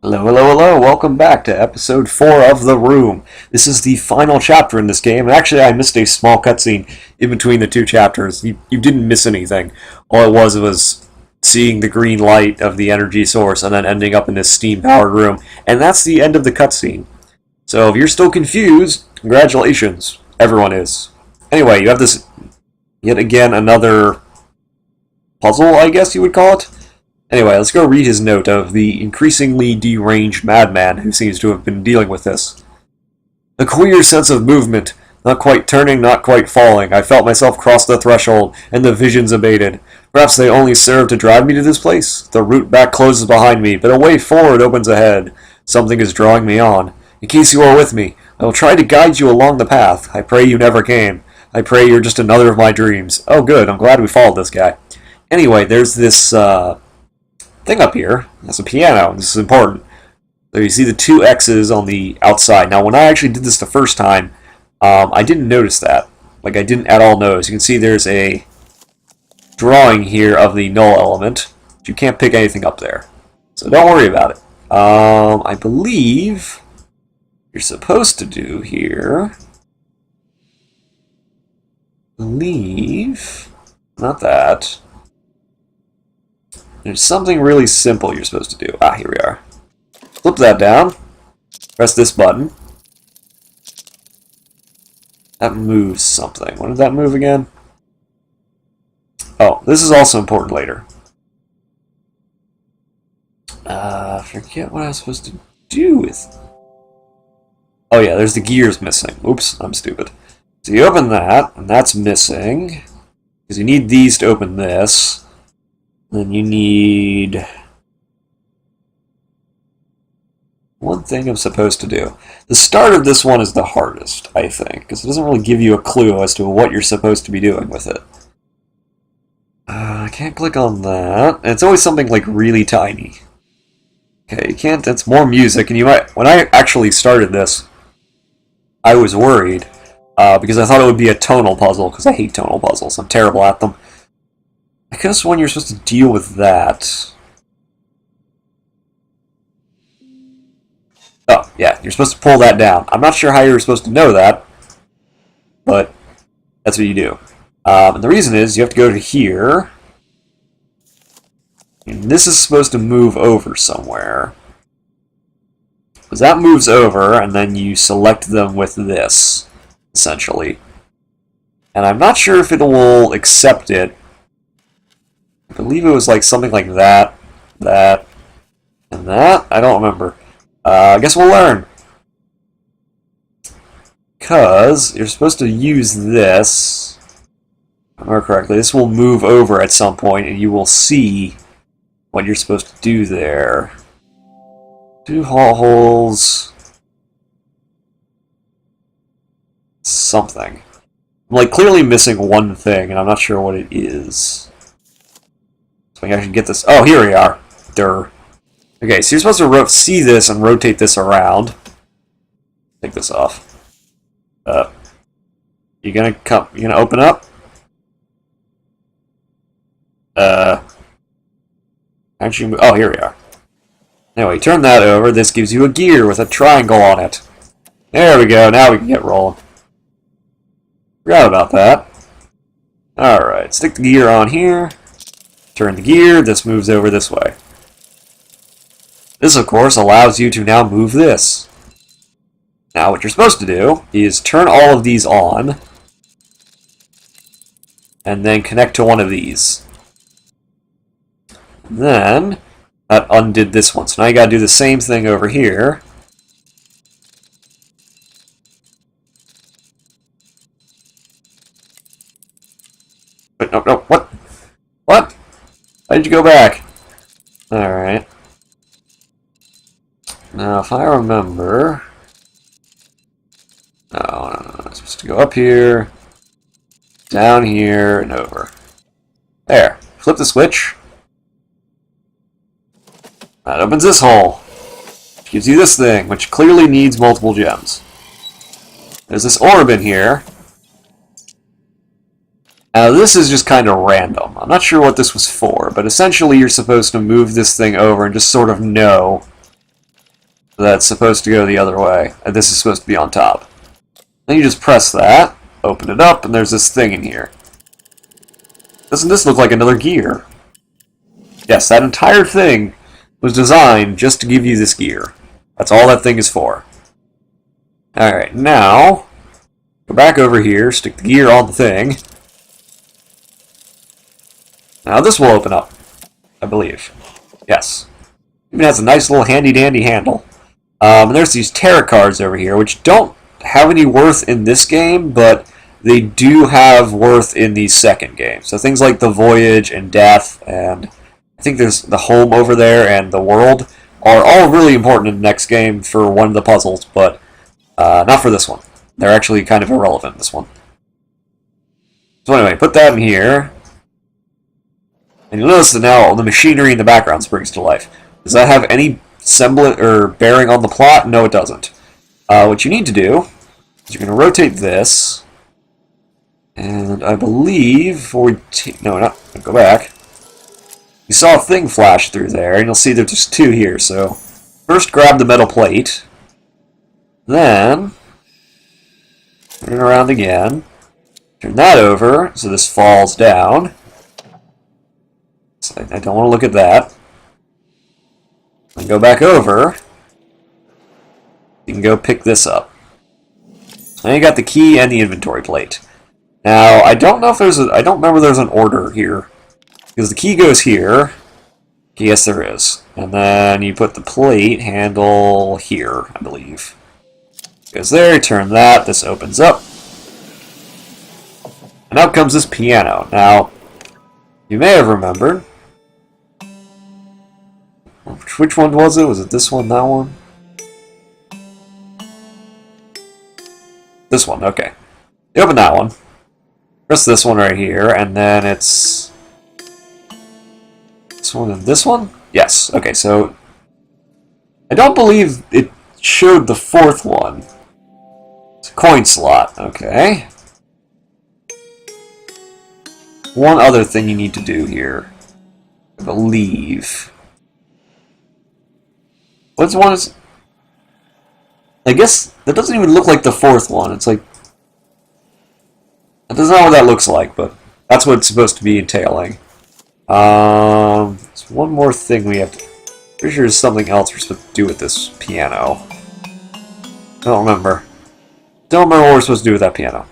Hello, hello, hello. Welcome back to episode 4 of The Room. This is the final chapter in this game, and actually I missed a small cutscene in between the two chapters. You didn't miss anything. All it was seeing the green light of the energy source and then ending up in this steam-powered room, and that's the end of the cutscene. So if you're still confused, congratulations. Everyone is. Anyway, you have this, yet again, another puzzle, I guess you would call it. Anyway, let's go read his note of the increasingly deranged madman who seems to have been dealing with this. A queer sense of movement, not quite turning, not quite falling. I felt myself cross the threshold, and the visions abated. Perhaps they only serve to drive me to this place. The route back closes behind me, but a way forward opens ahead. Something is drawing me on. In case you are with me, I will try to guide you along the path. I pray you never came. I pray you're just another of my dreams. Oh good, I'm glad we followed this guy. Anyway, there's this, thing up here. That's a piano. This is important. So you see the two X's on the outside. Now, when I actually did this the first time, I didn't notice that. Like, I didn't at all notice. You can see there's a drawing here of the null element. But you can't pick anything up there. So don't worry about it. I believe you're supposed to do here... Not that. There's something really simple you're supposed to do. Ah, here we are. Flip that down. Press this button. That moves something. What did that move again? Oh, this is also important later. Forget what I was supposed to do with... Oh yeah, there's the gears missing. Oops, I'm stupid. So you open that, and that's missing. Because you need these to open this. Then you need one thing I'm supposed to do. The start of this one is the hardest, I think, because it doesn't really give you a clue as to what you're supposed to be doing with it. I can't click on that. And it's always something like really tiny. Okay, you can't. It's more music, and you might. When I actually started this, I was worried because I thought it would be a tonal puzzle because I hate tonal puzzles. I'm terrible at them. I guess when you're supposed to deal with that... Oh, yeah, you're supposed to pull that down. I'm not sure how you're supposed to know that, but that's what you do. And the reason is you have to go to here, and this is supposed to move over somewhere. Because that moves over, and then you select them with this, essentially. And I'm not sure if it will accept it. I believe it was like something like that, that, and that. I don't remember. I guess we'll learn. Because you're supposed to use this. If I remember correctly, this will move over at some point, and you will see what you're supposed to do there. Two holes. Something. I'm like clearly missing one thing, and I'm not sure what it is. So I can get this. Oh, here we are. Durr. Okay, so you're supposed to see this and rotate this around. Take this off. You gonna come? You gonna open up? Actually, oh, here we are. Anyway, turn that over. This gives you a gear with a triangle on it. There we go. Now we can get rolling. Forgot about that. Alright, stick the gear on here. Turn the gear, this moves over this way. This, of course, allows you to now move this. Now, what you're supposed to do is turn all of these on, and then connect to one of these. Then, that undid this one. So now you gotta do the same thing over here. But no, what? What? Why did you go back? Alright. Now, if I remember... No, I'm supposed to go up here, down here, and over. There. Flip the switch. That opens this hole. Which gives you this thing, which clearly needs multiple gems. There's this orb in here. Now, this is just kind of random. I'm not sure what this was for, but essentially you're supposed to move this thing over and just sort of know So that's supposed to go the other way. And this is supposed to be on top. Then you just press that, open it up, and there's this thing in here. Doesn't this look like another gear? Yes, that entire thing was designed just to give you this gear. That's all that thing is for. Alright, now, go back over here, stick the gear on the thing. Now this will open up, I believe. Yes. Even has a nice little handy-dandy handle. And there's these tarot cards over here, which don't have any worth in this game, but they do have worth in the second game. So things like the Voyage and Death, and I think there's the Home over there, and the World, are all really important in the next game for one of the puzzles, but not for this one. They're actually kind of irrelevant, this one. So anyway, put that in here. And you'll notice that now all the machinery in the background springs to life. Does that have any semblance or bearing on the plot? No, it doesn't. What you need to do is you're going to rotate this. And I believe before we no, not go back. You saw a thing flash through there, and you'll see there's just two here. So first grab the metal plate. Then turn it around again. Turn that over so this falls down. So I don't want to look at that. Then go back over. You can go pick this up. Now you got the key and the inventory plate. Now I don't know if there's I don't remember there's an order here, because the key goes here. Yes, there is. And then you put the plate handle here, I believe. Goes there, you turn that, this opens up. And out comes this piano. Now, you may have remembered. Which one was it? Was it this one, that one? This one, okay. You open that one. Press this one right here, and then it's this one and this one? Yes, okay, so I don't believe it showed the fourth one. It's a coin slot, okay. One other thing you need to do here, I believe. What's one is... I guess that doesn't even look like the fourth one. It's like... That doesn't know what that looks like, but that's what it's supposed to be entailing. There's one more thing we have to... Pretty sure there's something else we're supposed to do with this piano. I don't remember. Don't remember what we're supposed to do with that piano.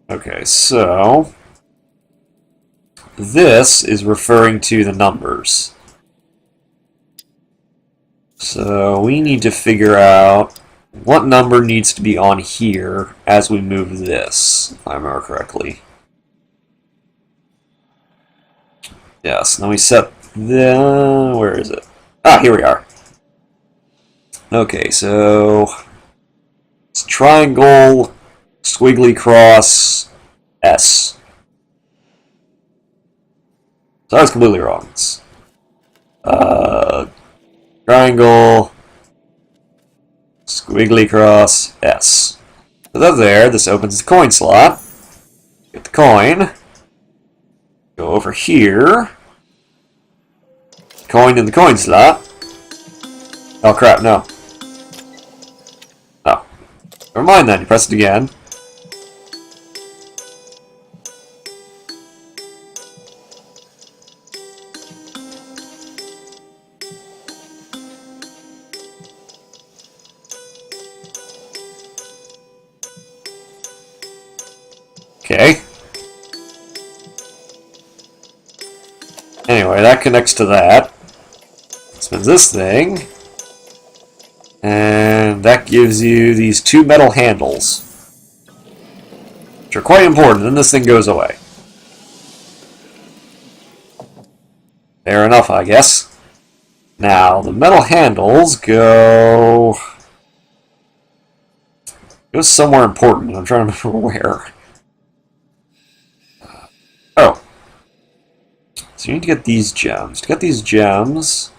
Okay, so... This is referring to the numbers. So we need to figure out what number needs to be on here as we move this, if I remember correctly. Yes, and then we set the... where is it? Ah, here we are. Okay, so... it's triangle, squiggly cross, S. So I was completely wrong. It's, triangle, squiggly cross, S. So that's there. This opens the coin slot. Get the coin. Go over here. Coin in the coin slot. Oh crap, no. Oh. Never mind then. You press it again. Okay. Anyway, that connects to that. Spins this thing. And that gives you these two metal handles, which are quite important, and this thing goes away. Fair enough, I guess. Now, the metal handles go somewhere important. I'm trying to remember where. Oh. So you need to get these gems. To get these gems,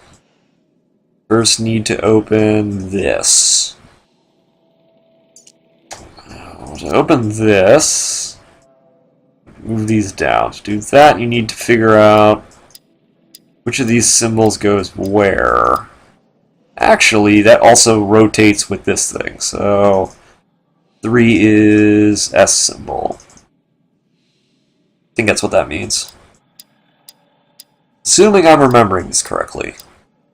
first need to open this. Now, to open this, move these down. To do that, you need to figure out which of these symbols goes where. Actually, that also rotates with this thing. So 3 is S symbol. I think that's what that means. Assuming I'm remembering this correctly.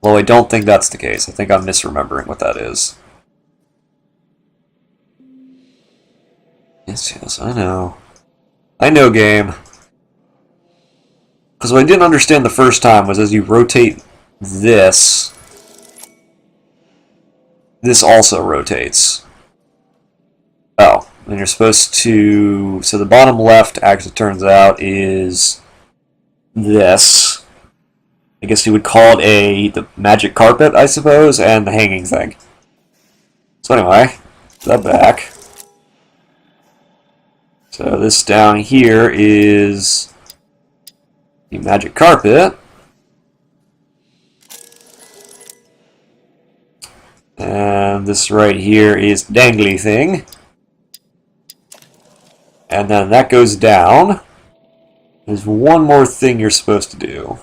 Well, I don't think that's the case. I think I'm misremembering what that is. Yes, I know. I know, game. Because what I didn't understand the first time was as you rotate this, this also rotates. Oh, and you're supposed to... So the bottom left, actually turns out, is this. I guess you would call it the magic carpet, I suppose, and the hanging thing. So anyway, that back. So this down here is the magic carpet. And this right here is the dangly thing. And then that goes down. There's one more thing you're supposed to do.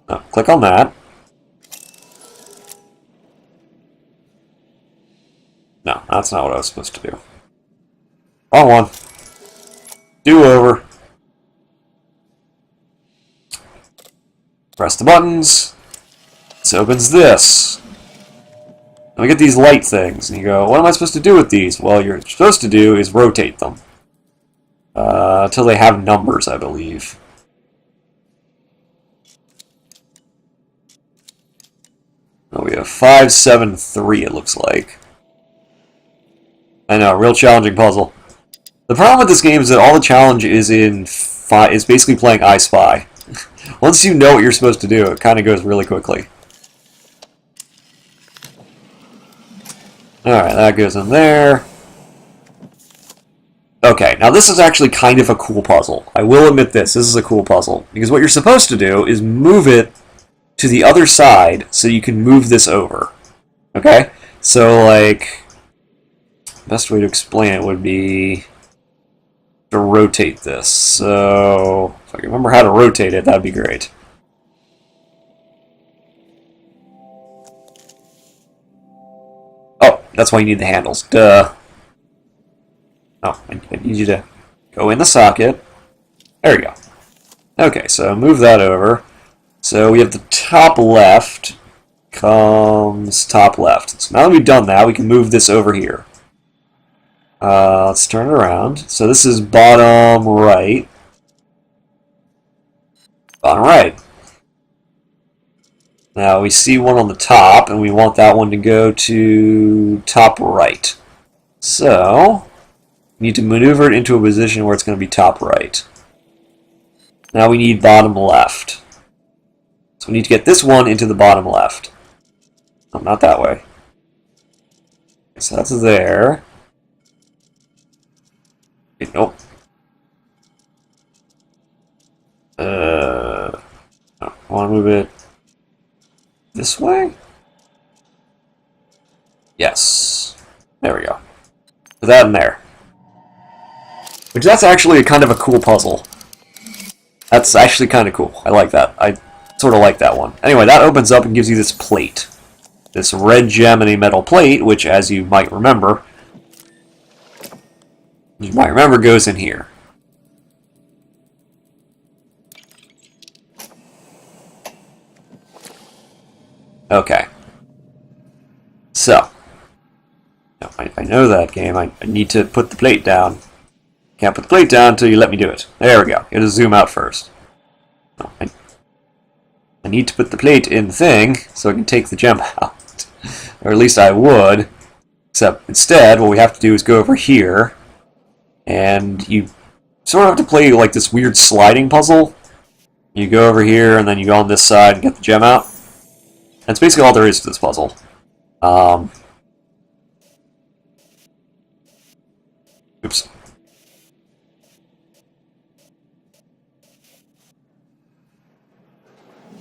Oh, click on that. No, that's not what I was supposed to do. Wrong one. Do over. Press the buttons. This opens this. And we get these light things. And you go, what am I supposed to do with these? Well, you're supposed to do is rotate them. Until they have numbers, I believe. Oh, we have 5, 7, 3, it looks like. I know, real challenging puzzle. The problem with this game is that all the challenge is is basically playing I Spy. Once you know what you're supposed to do, it kind of goes really quickly. Alright, that goes in there. Okay, now this is actually kind of a cool puzzle. I will admit this is a cool puzzle. Because what you're supposed to do is move it to the other side so you can move this over. Okay? So, like, best way to explain it would be to rotate this. So, if I can remember how to rotate it, that'd be great. Oh, that's why you need the handles. Duh. Oh, I need you to go in the socket. There we go. Okay, so move that over. So we have the top left comes top left. So now that we've done that, we can move this over here. Let's turn it around. So this is bottom right. Bottom right. Now we see one on the top, and we want that one to go to top right. So we need to maneuver it into a position where it's going to be top right. Now we need bottom left. So we need to get this one into the bottom left. Oh, not that way. Okay, so that's there. Okay, nope. I want to move it this way? Yes. There we go. Put that in there. Which that's actually kind of a cool puzzle. That's actually kind of cool. I like that. I sort of like that one. Anyway, that opens up and gives you this plate. This red gem and a metal plate, which, as you might remember, goes in here. Okay. So, I know that game. I need to put the plate down. Can't put the plate down until you let me do it. There we go. You have to zoom out first. No, I need to put the plate in the thing so I can take the gem out. Or at least I would. Except instead, what we have to do is go over here. And you sort of have to play like this weird sliding puzzle. You go over here and then you go on this side and get the gem out. That's basically all there is to this puzzle. Oops.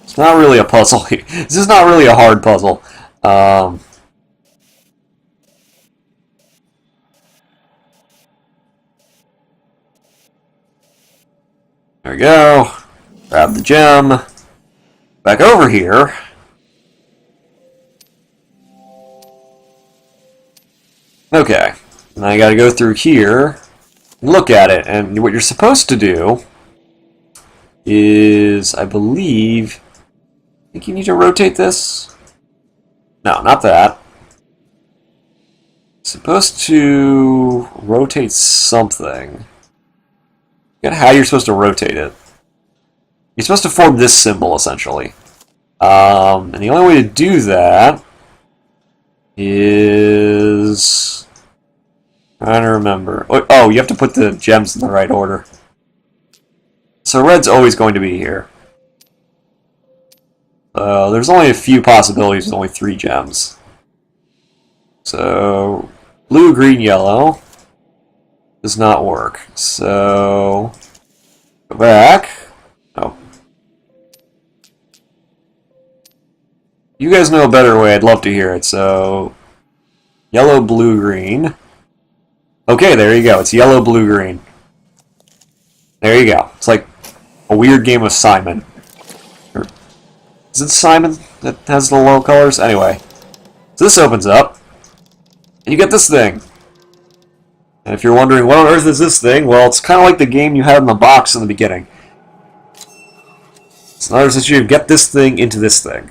It's not really a puzzle. This is not really a hard puzzle. There we go. Grab the gem. Back over here. Okay, now I gotta go through here, look at it, and what you're supposed to do is, I think you need to rotate this? No, not that. Supposed to rotate something. Forget how you're supposed to rotate it. You're supposed to form this symbol, essentially. And the only way to do that is... trying to remember. Oh, you have to put the gems in the right order. So red's always going to be here. There's only a few possibilities with only 3 gems. So, blue, green, yellow does not work. So, go back. Oh. You guys know a better way, I'd love to hear it. So, yellow, blue, green. Okay, there you go. It's yellow, blue, green. There you go. It's like a weird game of Simon. Or, is it Simon that has the low colors? Anyway. So this opens up. And you get this thing. And if you're wondering, what on earth is this thing? Well, it's kind of like the game you had in the box in the beginning. So in other words, you get this thing into this thing.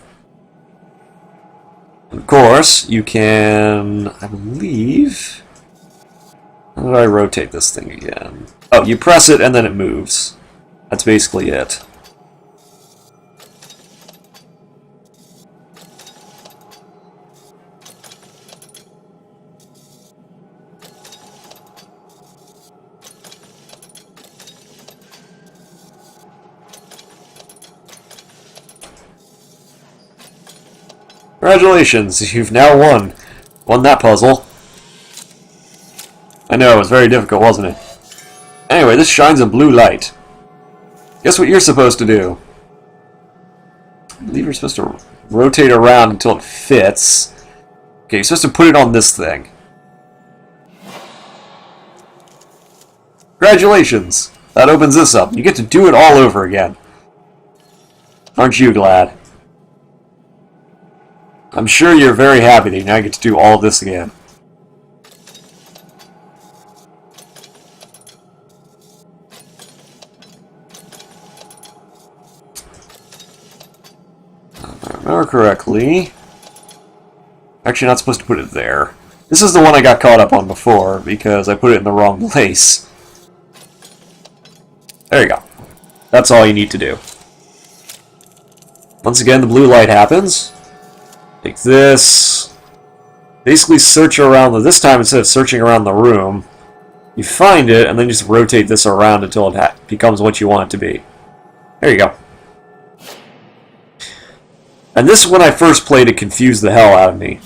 And of course, you can, I believe... how do I rotate this thing again? Oh, you press it and then it moves. That's basically it. Congratulations, you've now won. Won that puzzle. I know, it was very difficult, wasn't it? Anyway, this shines a blue light. Guess what you're supposed to do? I believe you're supposed to rotate around until it fits. Okay, you're supposed to put it on this thing. Congratulations! That opens this up. You get to do it all over again. Aren't you glad? I'm sure you're very happy that you now get to do all of this again. If I remember correctly... actually, not supposed to put it there. This is the one I got caught up on before, because I put it in the wrong place. There you go. That's all you need to do. Once again, the blue light happens. Take this. Basically search around, this time instead of searching around the room, you find it, and then you just rotate this around until it becomes what you want it to be. There you go. And this, when I first played, it confused the hell out of me.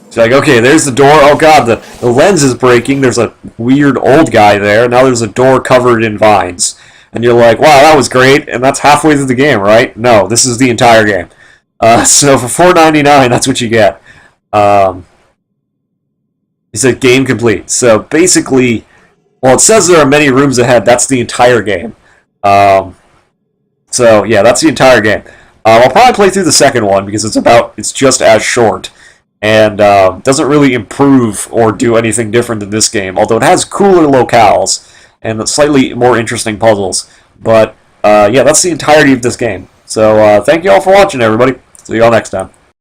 It's like, okay, there's the door. Oh god, the lens is breaking. There's a weird old guy there. Now there's a door covered in vines. And you're like, wow, that was great. And that's halfway through the game, right? No, this is the entire game. So for $4.99, that's what you get. He said game complete. So basically, well, it says there are many rooms ahead. That's the entire game. So yeah, that's the entire game. I'll probably play through the second one because it's just as short and doesn't really improve or do anything different than this game. Although it has cooler locales and slightly more interesting puzzles. But yeah, that's the entirety of this game. So thank you all for watching, everybody. See you all next time.